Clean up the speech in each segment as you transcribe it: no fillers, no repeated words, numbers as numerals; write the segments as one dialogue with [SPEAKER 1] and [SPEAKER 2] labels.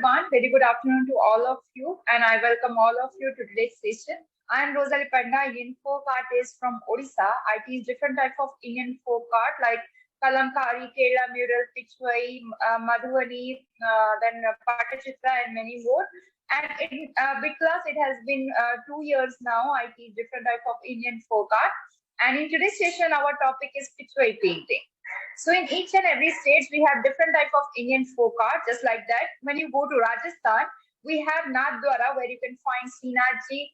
[SPEAKER 1] everyone. Very good afternoon to all of you, and I welcome all of you to today's session. I am Rosalie Panda, Indian folk artist from Odisha. I teach different types of Indian folk art like Kalamkari, Kerala mural, Pichwai, Madhubani, then Patachitra, and many more. And in big class, it has been 2 years now. I teach different types of Indian folk art. And in today's session, our topic is Pichwai painting. So in each and every state, we have different type of Indian folk art, just like that. When you go to Rajasthan, we have Nathdwara, where you can find Srinathji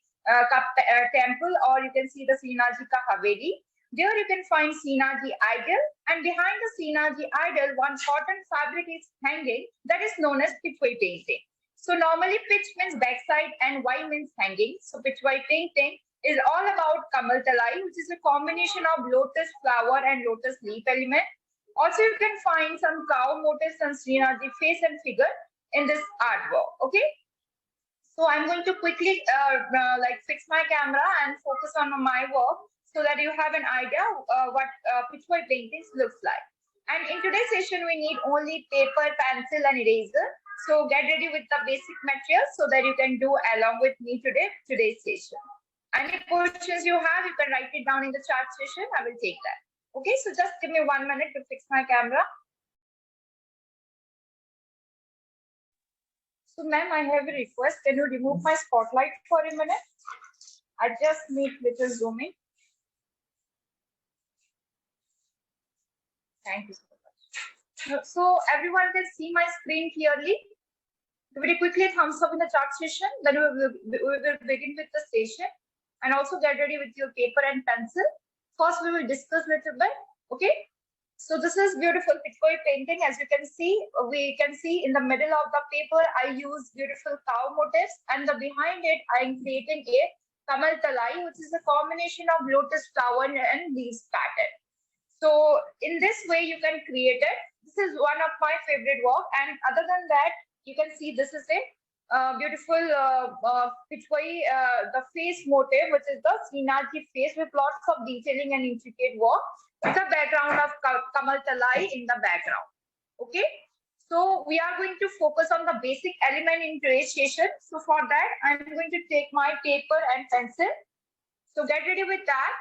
[SPEAKER 1] temple, or you can see the Srinathji ka Haveli. There you can find Srinathji idol, and behind the Srinathji idol, one cotton fabric is hanging that is known as Pichwai painting. So normally pitch means backside and Y means hanging. So Pichwai painting is all about Kamal Talai, which is a combination of lotus flower and lotus leaf element. Also, you can find some cow motifs and Srinathji face and figure in this artwork. Okay. So I'm going to quickly fix my camera and focus on my work so that you have an idea what Pichwai paintings looks like. And in today's session, we need only paper, pencil, and eraser. So get ready with the basic materials so that you can do along with me today's session. Any questions you have, you can write it down in the chat session. I will take that. Okay, so just give me 1 minute to fix my camera. So, ma'am, I have a request. Can you remove my spotlight for a minute? I just need little zooming. Thank you so much. So, everyone can see my screen clearly. Very quickly, thumbs up in the chat session. Then we will begin with the session. And also get ready with your paper and pencil. First, we will discuss a little bit. Okay. So this is beautiful Pichwai painting. As you can see, we can see in the middle of the paper, I use beautiful cow motifs, and behind it, I am creating a Kamal Talai, which is a combination of lotus flower and leaves pattern. So in this way, you can create it. This is one of my favorite work. And other than that, you can see this is a beautiful Pichwai, the face motif, which is the Srinathji face with lots of detailing and intricate work. With the background of Kamal Talai in the background. Okay. So we are going to focus on the basic element in today's session. So for that, I'm going to take my paper and pencil. So get ready with that.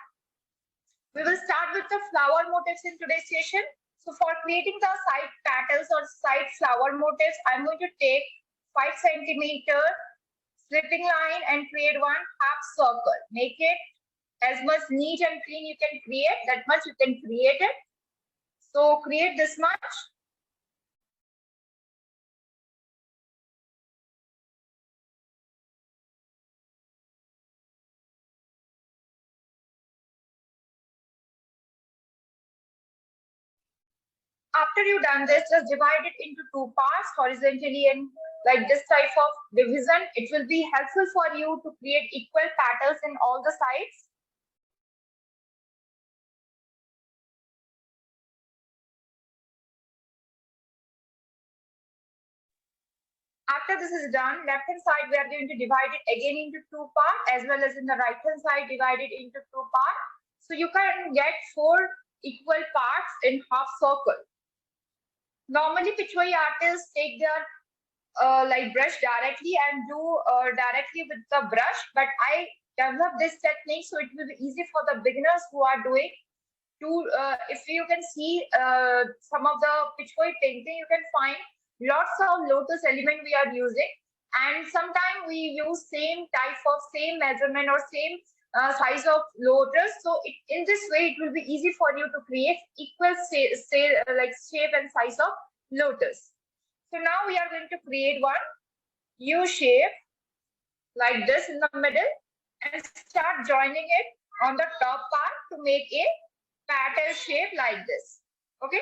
[SPEAKER 1] We will start with the flower motifs in today's session. So for creating the side petals or side flower motifs, I'm going to take 5 centimeter slipping line and create one half circle. Make it as much neat and clean you can create, that much you can create it. So create this much. After you've done this, just divide it into 2 parts horizontally, and like this type of division. It will be helpful for you to create equal petals in all the sides. After this is done, left hand side, we are going to divide it again into 2 parts, as well as in the right hand side, divide it into 2 parts. So you can get 4 equal parts in half circle. Normally, Pichwai artists take their brush directly and do directly with the brush, but I developed this technique so it will be easy for the beginners who are doing to, if you can see some of the Pichwai painting, you can find lots of lotus element we are using, and sometimes we use same type of same measurement or same size of lotus. So in this way, it will be easy for you to create equal shape and size of lotus. So now we are going to create one U shape like this in the middle and start joining it on the top part to make a petal shape like this. Okay.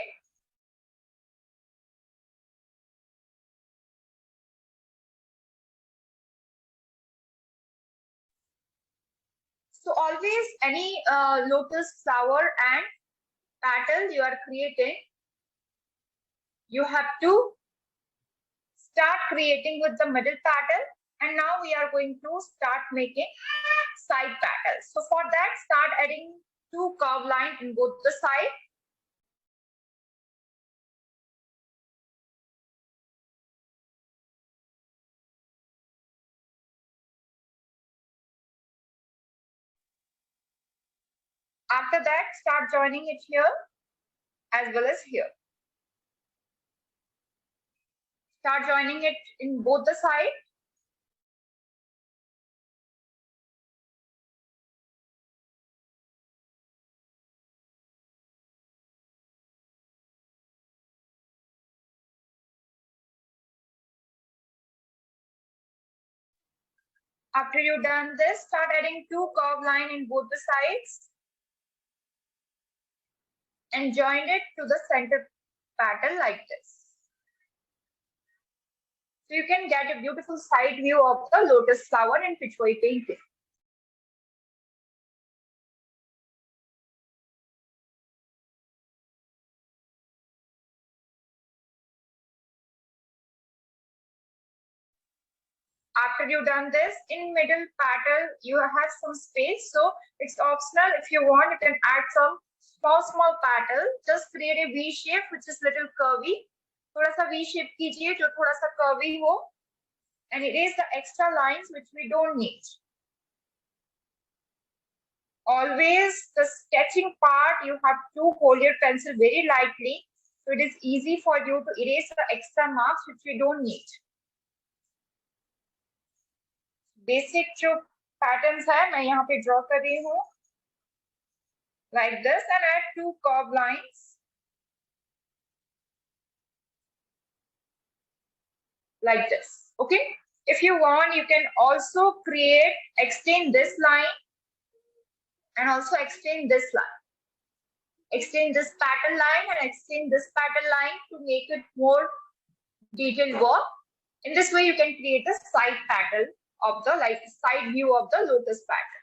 [SPEAKER 1] So always any lotus flower and petal you are creating, you have to start creating with the middle petal, and now we are going to start making side petals. So for that, start adding 2 curve lines in both the side. After that, start joining it here as well as here. Start joining it in both the sides. After you've done this, start adding 2 curved lines in both the sides and join it to the center pattern like this. So you can get a beautiful side view of the lotus flower in Pichwai painting. After you've done this, in middle pattern, you have some space. So it's optional. If you want, you can add some small pattern. Just create a V shape, which is little curvy. थोड़ा सा V shape कीजिए जो थोड़ा सा curvy हो. And erase the extra lines which we don't need. Always the sketching part, you have to hold your pencil very lightly. So it is easy for you to erase the extra marks which we don't need. Basic जो patterns है मैं यहाँ पे draw कर रही हूँ like this and add 2 curved lines like this. Okay, if you want, you can also extend this line and also extend this line. Extend this pattern line and extend this pattern line to make it more detailed work. In this way, you can create a side pattern of the side view of the lotus pattern.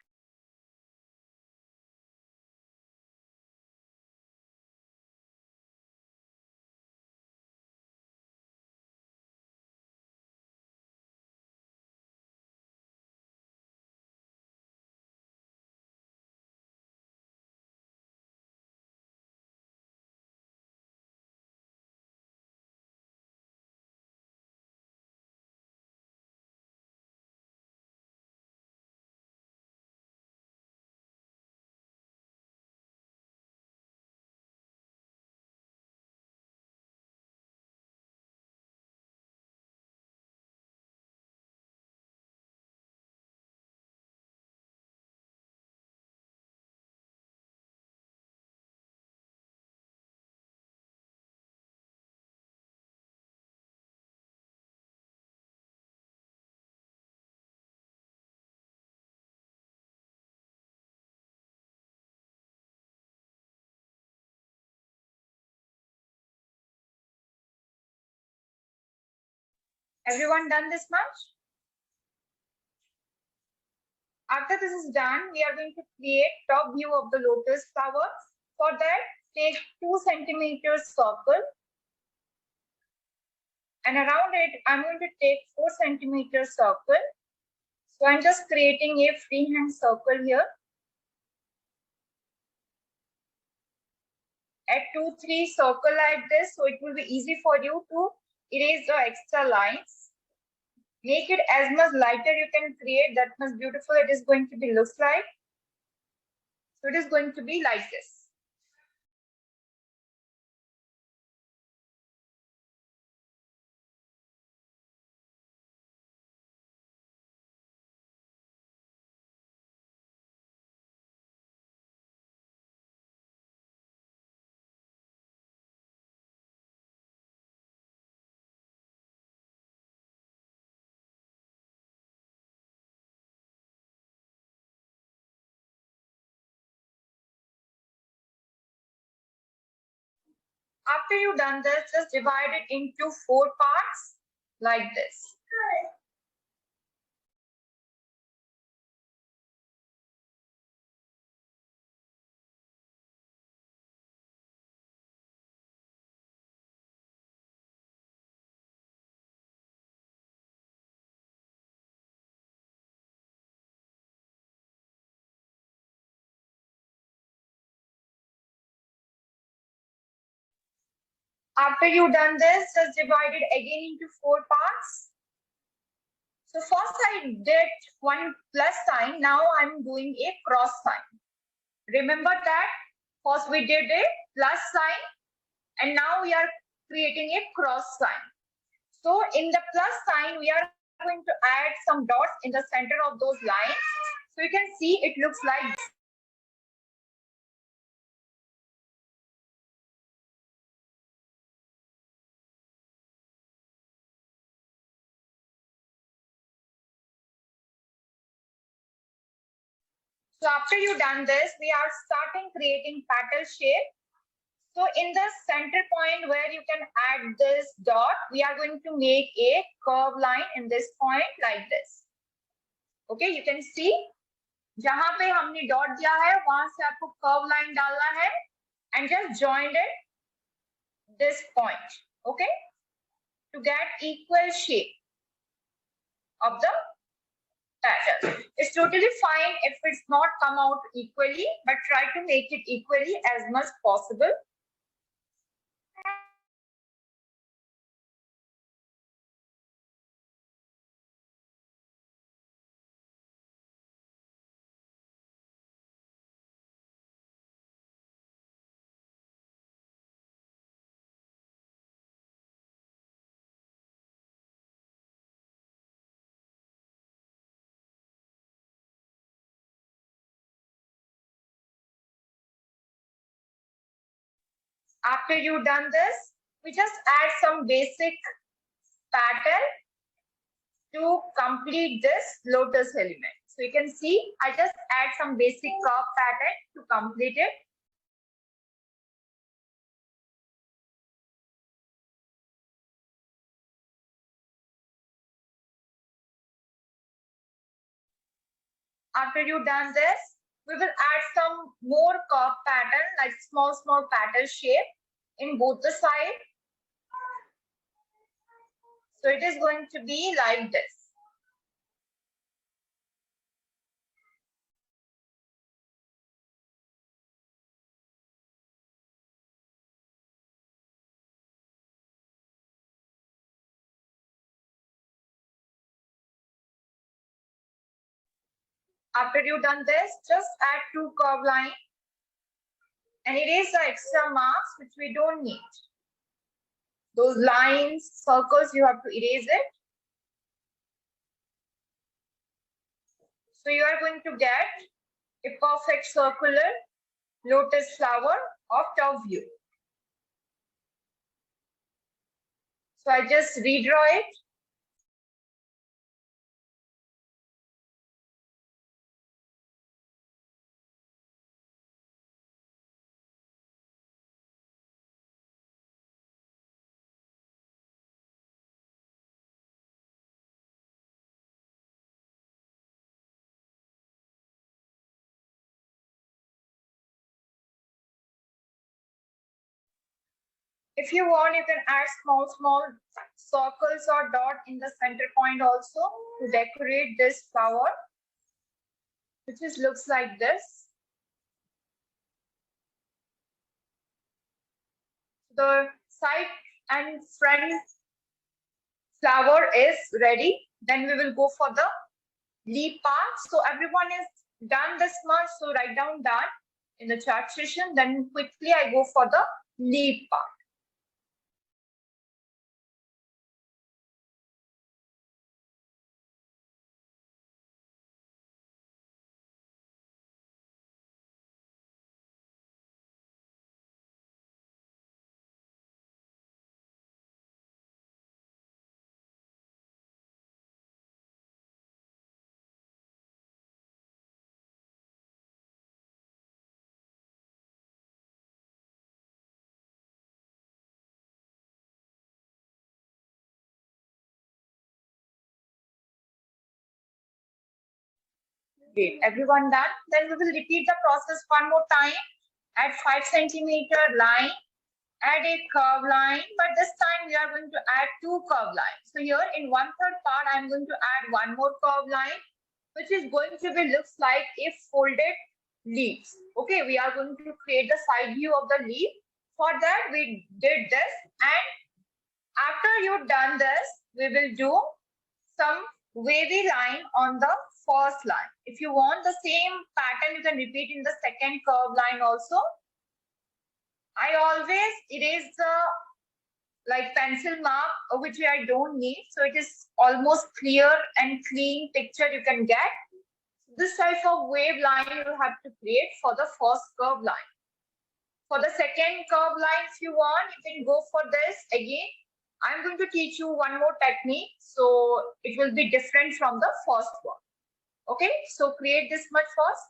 [SPEAKER 1] Everyone done this much? After this is done, we are going to create top view of the lotus flower. For that, take 2 centimeters circle and around it, I'm going to take 4 centimeters circle. So I'm just creating a freehand circle here. Add 2, 3 circle like this, so it will be easy for you to erase the extra lines. Make it as much lighter you can create, that much beautiful it is going to be looks like. So it is going to be like this. After you've done this, just divide it into 4 parts like this. After you've done this, just divide it again into 4 parts. So first I did one plus sign, now I'm doing a cross sign. Remember that first we did a plus sign and now we are creating a cross sign. So in the plus sign, we are going to add some dots in the center of those lines. So you can see it looks like. So after you done this, we are starting creating petal shape. So in the center point where you can add this dot, we are going to make a curve line in this point like this. Okay, you can see जहां पे हमने dot दिया है वहां से आपको curve line डालना है and just join it this point, okay, to get equal shape of the petal. It's totally fine if it's not come out equally, but try to make it equally as much possible. After you done this, we just add some basic pattern to complete this lotus element. So you can see I just add some basic curve pattern to complete it. After you done this, we will add some more curve pattern like small petal shape in both the side. So it is going to be like this. After you done this, just add two curve line and erase the extra marks which we don't need. Those lines, circles, you have to erase it. So you are going to get a perfect circular lotus flower of top view. So I just redraw it. If you want, you can add small circles or dot in the center point also to decorate this flower, which is looks like this. The side and front flower is ready. Then we will go for the leaf part. So everyone is done this much. So write down that in the chat session. Then quickly I go for the leaf part. Great, everyone done? Then we will repeat the process one more time. At 5 centimeter line, add a curve line, but this time we are going to add two curve lines. So here in 1/3 part, I'm going to add one more curve line, which is going to be looks like a folded leaves. Okay, we are going to create the side view of the leaf. For that, we did this, and after you've done this, we will do some wavy line on the first line. If you want the same pattern, you can repeat in the second curve line also. I always erase the like pencil mark, which I don't need. So it is almost clear and clean picture you can get. This type of wave line you have to create for the first curve line. For the second curve line, if you want, you can go for this again. I'm going to teach you one more technique, so it will be different from the first one. Okay, so create this much first.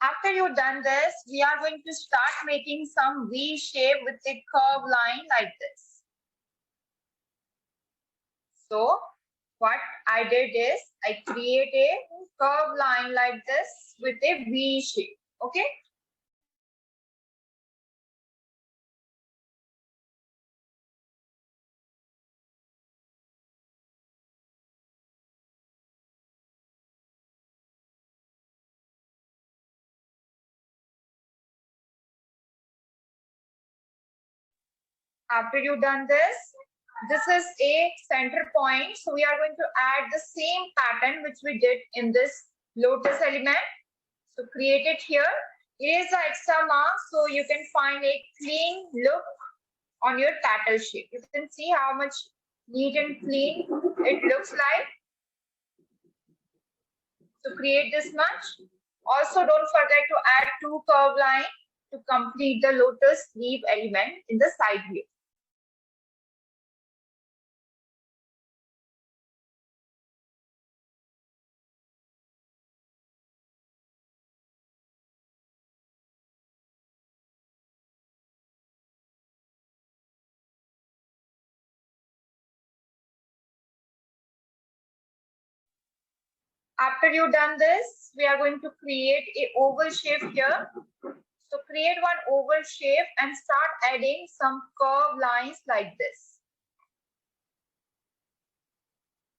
[SPEAKER 1] After you've done this, we are going to start making some V shape with a curve line like this. So what I did is I create a curve line like this with a V shape. Okay. After you've done this is a center point. So we are going to add the same pattern which we did in this lotus element. So create it here. Erase the extra mark so you can find a clean look on your petal shape. You can see how much neat and clean it looks like. So create this much. Also, don't forget to add 2 curve lines to complete the lotus leaf element in the side view. After you've done this, we are going to create a oval shape here. So create one oval shape and start adding some curved lines like this.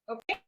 [SPEAKER 1] Okay.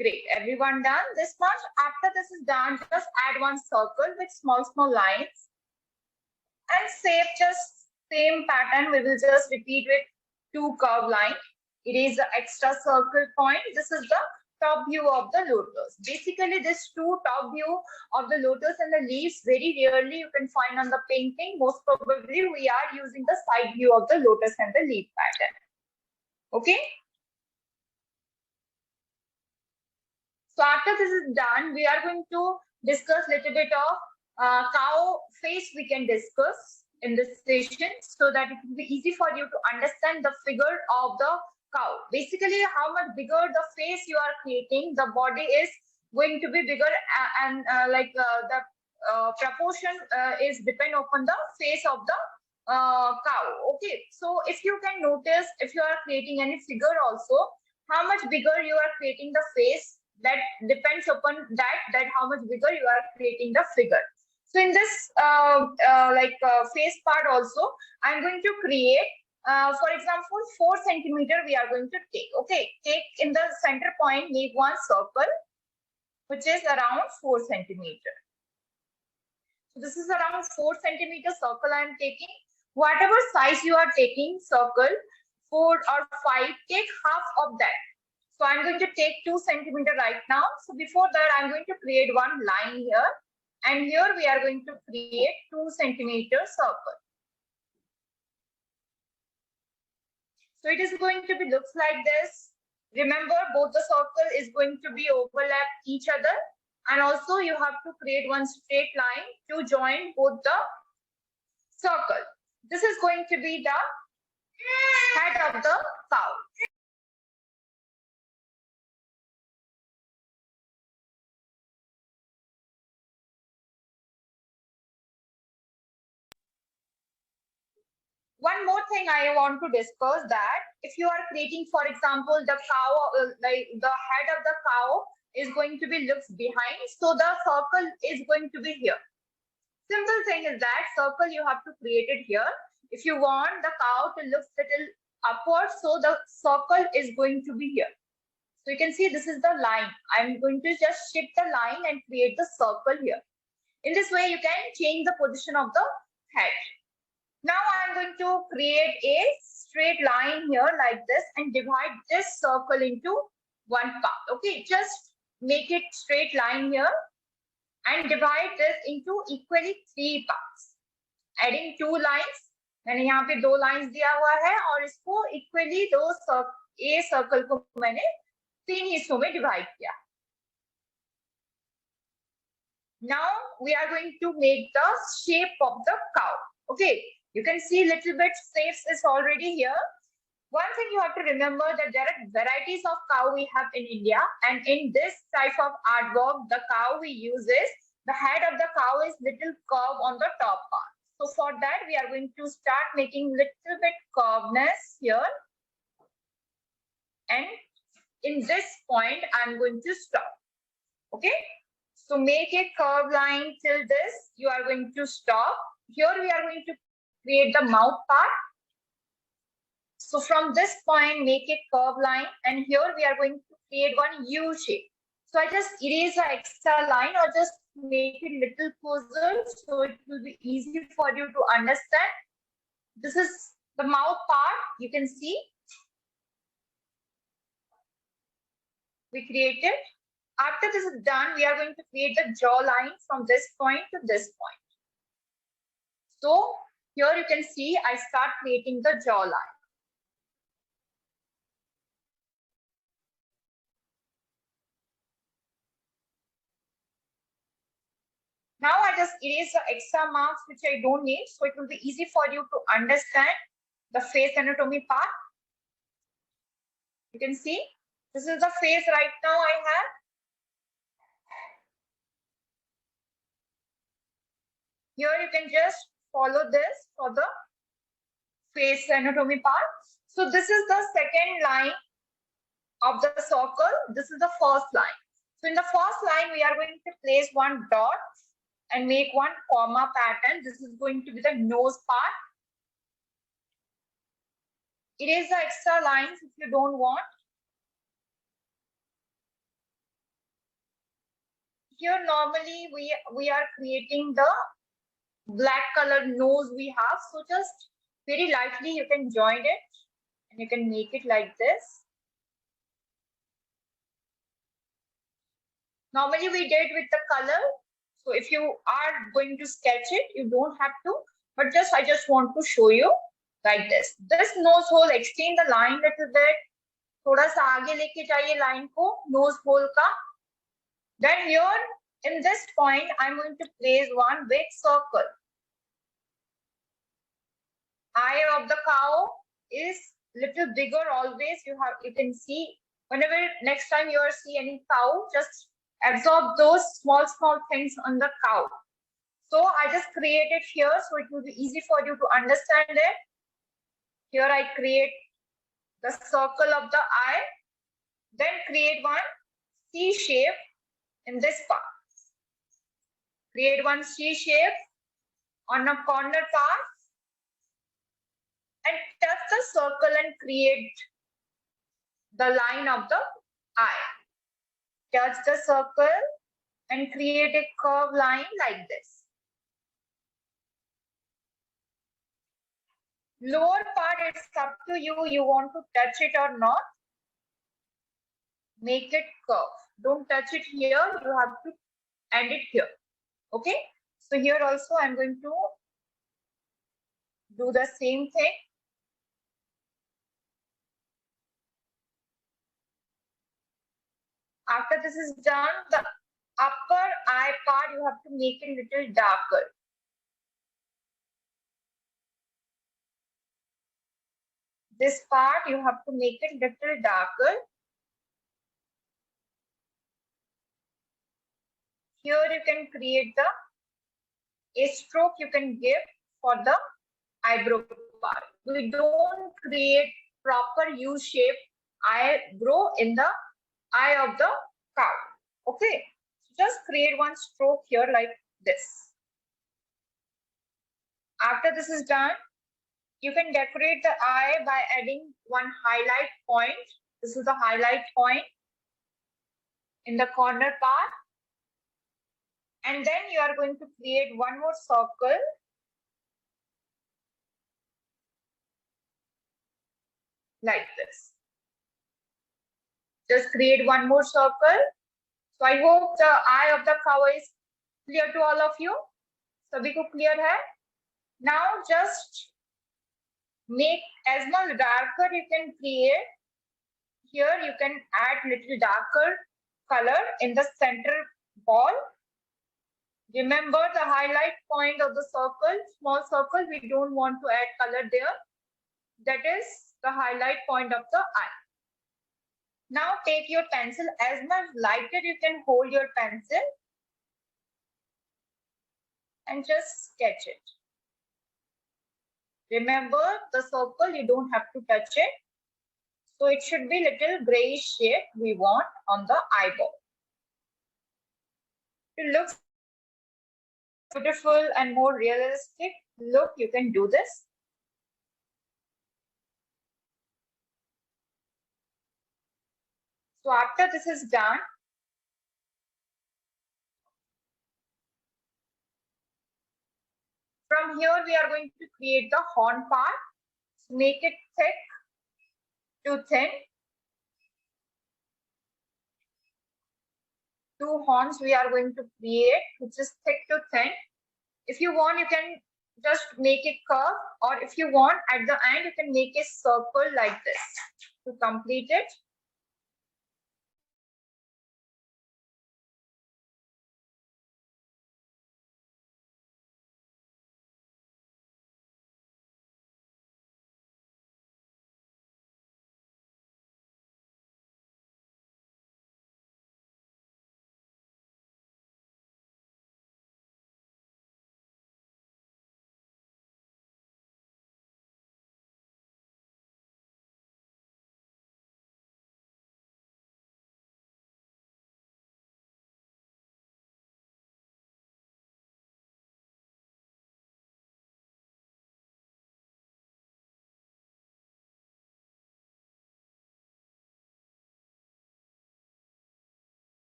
[SPEAKER 1] Great. Everyone done this much? After this is done, just add one circle with small lines and save just same pattern. We will just repeat with 2 curve line. Erase the extra circle point. This is the top view of the lotus. Basically, this 2 top view of the lotus and the leaves very rarely you can find on the painting. Most probably we are using the side view of the lotus and the leaf pattern. Okay. So after this is done, we are going to discuss little bit of cow face we can discuss in this session so that it will be easy for you to understand the figure of the cow. Basically, how much bigger the face you are creating, the body is going to be bigger and the proportion is depend upon the face of the cow. Okay, so if you can notice, if you are creating any figure also, how much bigger you are creating the face, that depends upon that how much bigger you are creating the figure. So in this face part also, I'm going to create, for example, 4 centimeter we are going to take. Okay, take in the center point, make one circle which is around 4 centimeter. So this is around 4 centimeter circle I am taking. Whatever size you are taking circle, 4 or 5, take half of that. So I'm going to take 2 centimeter right now. So before that, I'm going to create one line here. And here we are going to create 2 centimeter circle. So it is going to be looks like this. Remember, both the circle is going to be overlap each other. And also you have to create one straight line to join both the circle. This is going to be the head of the cow. One more thing I want to discuss, that if you are creating, for example, the cow, like the head of the cow is going to be looks behind, so the circle is going to be here. Simple thing is that circle you have to create it here. If you want the cow to look little upward, so the circle is going to be here. So you can see this is the line. I'm going to just shift the line and create the circle here. In this way, you can change the position of the head. Now I'm going to create a straight line here like this and divide this circle into one part. Okay, just make it straight line here and divide this into equally 3 parts. Adding 2 lines, मैंने यहाँ पे 2 lines दिया हुआ है और इसको equally A circle को मैंने 3 हिस्सों में divide किया. Now we are going to make the shape of the cow. Okay. You can see little bit shapes is already here. One thing you have to remember that there are varieties of cow we have in India, and in this type of artwork, the cow we use is, the head of the cow is little curve on the top part. So for that, we are going to start making little bit curveness here. And in this point, I'm going to stop. Okay. So make a curve line till this. You are going to stop. Here we are going to create the mouth part. So from this point, make a curve line, and here we are going to create one U shape. So I just erase the extra line or just make it little closer so it will be easy for you to understand. This is the mouth part. You can see we created. After this is done, we are going to create the jaw line from this point to this point. So here you can see I start creating the jaw line. Now I just erase the extra marks which I don't need, so it will be easy for you to understand the face anatomy part. You can see this is the face right now I have. Here you can just follow this for the face anatomy part. So this is the second line of the circle. This is the first line. So in the first line, we are going to place one dot and make one comma pattern. This is going to be the nose part. Erase the extra lines if you don't want. Here normally we are creating the black color nose we have. So just very lightly you can join it and you can make it like this. Normally we did with the color. So if you are going to sketch it, you don't have to, but I just want to show you like this. This nose hole, extend the line little bit. थोड़ा सा आगे लेके जाइए line को nose hole का. Then here in this point, I'm going to place one big circle. Eye of the cow is little bigger always. You can see whenever next time you see any cow, just absorb those small things on the cow. So I just created here so it will be easy for you to understand it. Here I create the circle of the eye. Then create one C shape in this part. Create one C shape on a corner part and touch the circle and create the line of the eye. Touch the circle and create a curved line like this. Lower part, it's up to you. You want to touch it or not. Make it curve. Don't touch it here. You have to end it here. Okay. So here also I'm going to do the same thing. After this is done, the upper eye part you have to make it a little darker. This part you have to make it little darker. Here you can create a stroke you can give for the eyebrow part. We don't create proper U-shaped eyebrow in the eye of the cow. Okay, just create one stroke here like this. After this is done, you can decorate the eye by adding one highlight point. This is the highlight point in the corner part. And then you are going to create one more circle like this. Just create one more circle. So I hope the eye of the cow is clear to all of you. Sabhi ko clear hai? Now just make as much darker you can create. Here you can add little darker color in the center ball. Remember the highlight point of the circle, small circle, we don't want to add color there. That is the highlight point of the eye. Now take your pencil, as much lighter you can hold your pencil and just sketch it. Remember the circle, you don't have to touch it. So it should be little grayish shade we want on the eyeball. It looks beautiful and more realistic look, you can do this. So after this is done, from here we are going to create the horn part. Make it thick to thin. Two horns we are going to create, which is thick to thin. If you want, you can just make it curve, or if you want, at the end, you can make a circle like this to complete it.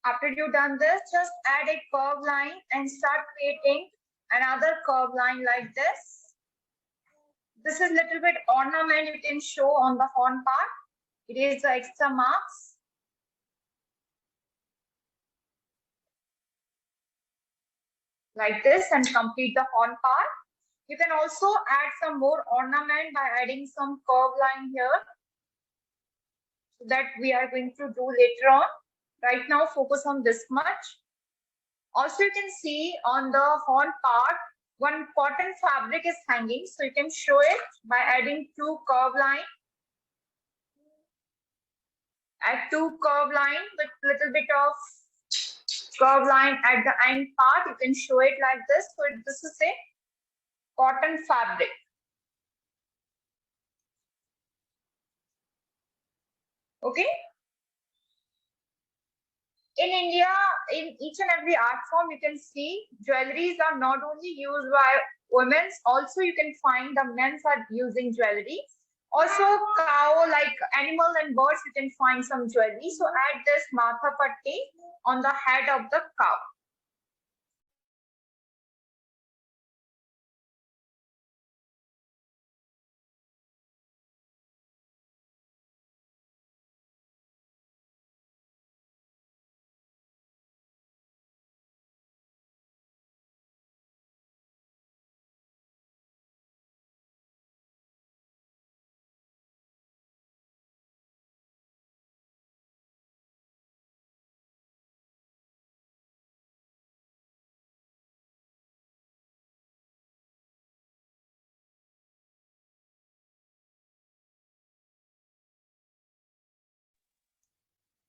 [SPEAKER 1] After you've done this, just add a curve line and start creating another curve line like this. This is little bit ornament you can show on the horn part. It is the extra marks. Like this, and complete the horn part. You can also add some more ornament by adding some curve line here. So that we are going to do later on. Right now, focus on this much. Also, you can see on the horn part, one cotton fabric is hanging. So you can show it by adding two curve lines. Add two curve line with little bit of curve line at the end part. You can show it like this. So this is a cotton fabric. Okay. In India, in each and every art form, you can see jewelries are not only used by women, also you can find the men's are using jewelry. Also, cow, like animals and birds, you can find some jewelry. So add this matha patti on the head of the cow.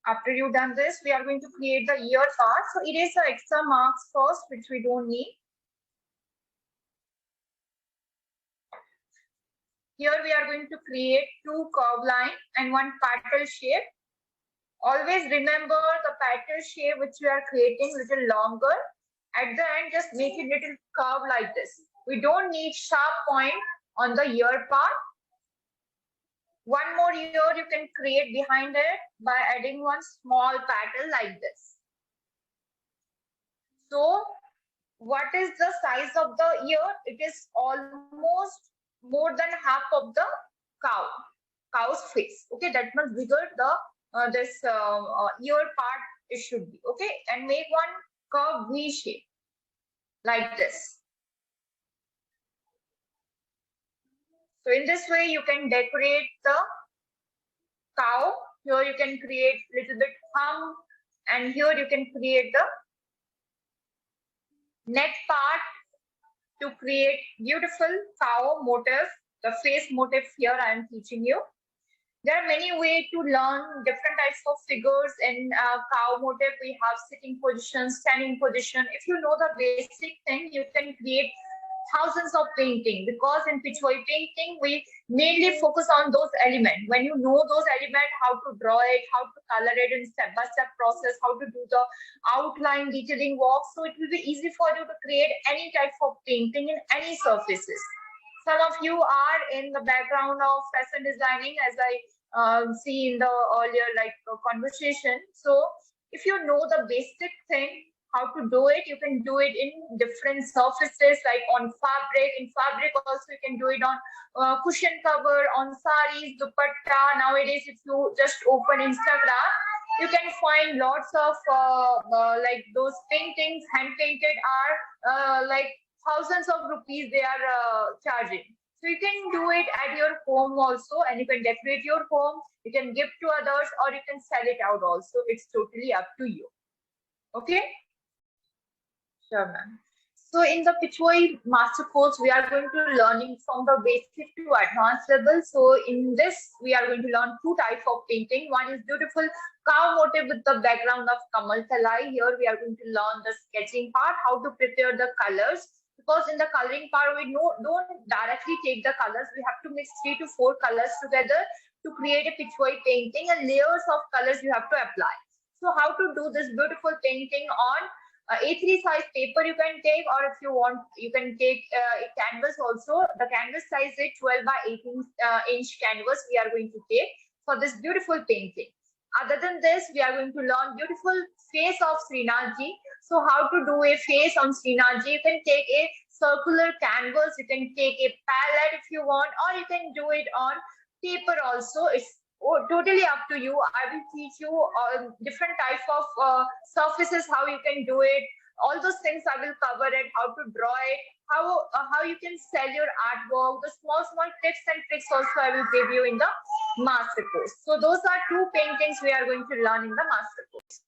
[SPEAKER 1] After you've done this, we are going to create the ear part. So erase the extra marks first, which we don't need. Here we are going to create two curve line and one petal shape. Always remember the petal shape which we are creating little longer. At the end, just make it little curve like this. We don't need sharp point on the ear part. One more ear you can create behind it by adding one small petal like this. So what is the size of the ear? It is almost more than half of the cow's face. Okay, that much bigger the this ear part it should be. Okay, and make one curved V shape like this. So in this way you can decorate the cow. Here you can create little bit hump, and here you can create the neck part to create beautiful cow motif. The face motif here I am teaching you. There are many ways to learn different types of figures in cow motif. We have sitting position, standing position. If you know the basic thing, you can create thousands of painting, because in Pichwai painting, we mainly focus on those elements. When you know those elements, how to draw it, how to color it in step-by-step process, how to do the outline detailing work. So it will be easy for you to create any type of painting in any surfaces. Some of you are in the background of fashion designing, as I see in the earlier conversation. So if you know the basic thing, how to do it, you can do it in different surfaces, like on fabric. In fabric also you can do it on cushion cover, on saris, dupatta. Nowadays if you just open Instagram, you can find lots of like those paintings, hand painted, are like thousands of rupees they are charging. So you can do it at your home also, and you can decorate your home, you can give to others, or you can sell it out also. It's totally up to you. Okay. Sure, ma'am. So in the Pichwai master course, we are going to learning from the basic to advanced level. So in this, we are going to learn two types of painting. One is beautiful cow motif with the background of Kamal Thalai. Here we are going to learn the sketching part, how to prepare the colors. Because in the coloring part, we don't directly take the colors. We have to mix 3 to 4 colors together to create a Pichwai painting, and layers of colors you have to apply. So how to do this beautiful painting on A3 size paper you can take, or if you want, you can take a canvas also. The canvas size is 12 by 18 inch canvas we are going to take for this beautiful painting. Other than this, we are going to learn beautiful face of Srinathji. So how to do a face on Srinathji? You can take a circular canvas, you can take a palette if you want, or you can do it on paper also. It's totally up to you. I will teach you different types of surfaces, how you can do it. All those things I will cover it, how to draw it, how you can sell your artwork. The small tips and tricks also I will give you in the master course. So those are two paintings we are going to learn in the master course.